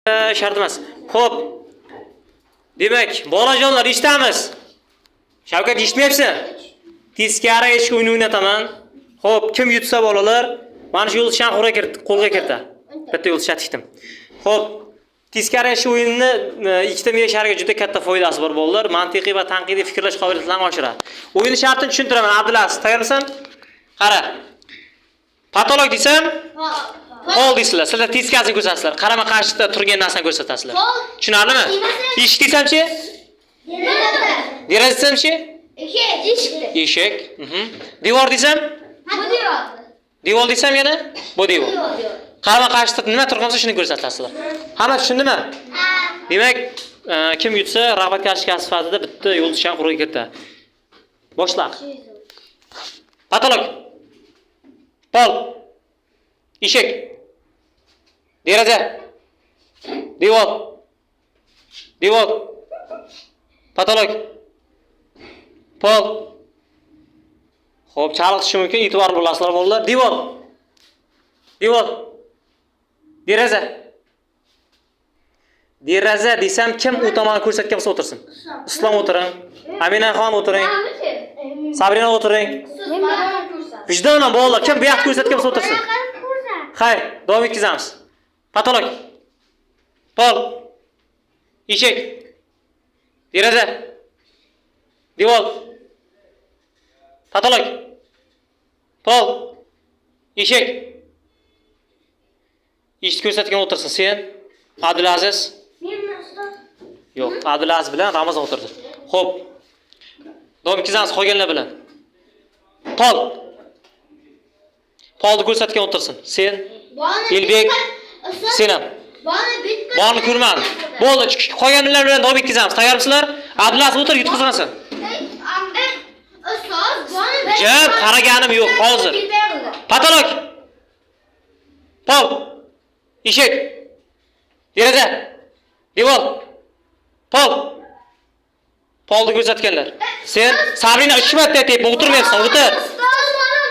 Shart emas. Xo'p. Demak, bolajonlar eshitamiz. Shavkat eshitmayapsan? Teskari eshik o'yini o'ynataman. Xo'p, kim yutsa bolalar, mana shu yulduzchan qo'lga kiritdi. Bitta yulduzcha tikdim. Xo'p, teskari eshik o'yinini ikkita miya shariga juda katta foydasi bor bolalar. Mantiqiy va tanqidiy fikrlash qobiliyatlarini oshiradi. O'yin shartini tushuntiraman. Abdulaziz, tayyormisan? Qara. Patolog desam, Pol deysizlar. Sizlar teskasini ko'rsatsizlar. Qarama qarshida turgan narsani ko'rsatasizlar. Tushunarlimi? Eshik desamchi? Deraza desamchi? Eshik. Devor desam? Bu devor. Devor desam yana? Bu devor. Qarama qarshida nima turgansa shuni ko'rsatasizlar. Hamma tushundimi? Demak, kim yutsa rag'bat kartochkasi sifatida bitta yulduzchan quruq kiritadi. Boshla. Patolog. Pol. Eshik. Deraza. Devor. Devor. Patolog. Pol. Xo'p, chalg'itishi mumkin, e'tiborli bo'lasizlar bolalar. Devor. Devor. Deraza. Deraza desam, kim u tomonni ko'rsatgan bo'lsa o'tirsin. Islom o'tiring. Aminaxon o'tiring. Sabrina o'tiring. Vijdonan bolalar, kim bu yoqqa ko'rsatgan bo'lsa o'tirsin. Xayr, davom etkazamiz. Patolog. Pol. Eshik. Deraza. Devor. Patolog. Pol. Eshik. Eshik ko'rsatgan o'tirsin. Sen Abdulaziz. Yo'q, Abdulaziz bilan Ramazon o'tirdi. Xo'p. Davom etkazamiz qolganlar bilan. Pol. Polni ko'rsatgan o'tirsin. Sen Elbek. Sen ham. Bonni ko'rmadim. Bo'ldi, qolganlar bilan davom etkazamiz. Tayyormisizlar? Abdulaziz o'tir, yutqizmasin. Jab, qaraganim yo'q hozir. Patolog. Pol. Eshik. Deraza. Devor. Pol. Polni ko'rsatganlar. Sen Sabrina 3 marta aytayapman, o'tirmayapsan, o'tir.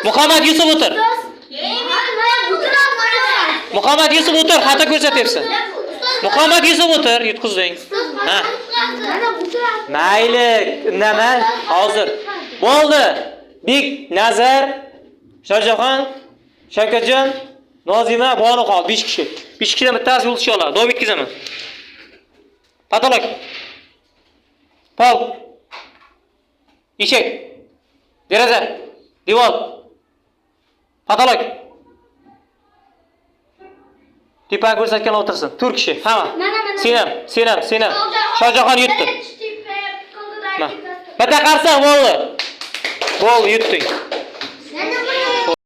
Muhammad Yusuf o'tir. Muhammad Yusuf o'tir, xato ko'rsatyapsan. Muhammad Yusuf o'tir, yutqizding. Ha. Mayli, indamay, hozir. Bo'ldi. Bek Nazar, Shohjahon, Shavkatjon, Nozima, bori qoldi 5 kishi. 5 kishidan bittasi yulduzcha oladi. Davom etkazaman. Patolog. Pol. Eshik. Deraza. Devor. Patolog. Tepa ko'rsatgan o'tirsin. 4 kishi. Hamma. Sen ham. Shohjahon yutdi. Bitta qarsa bo'ldi. Bo'ldi, yutding.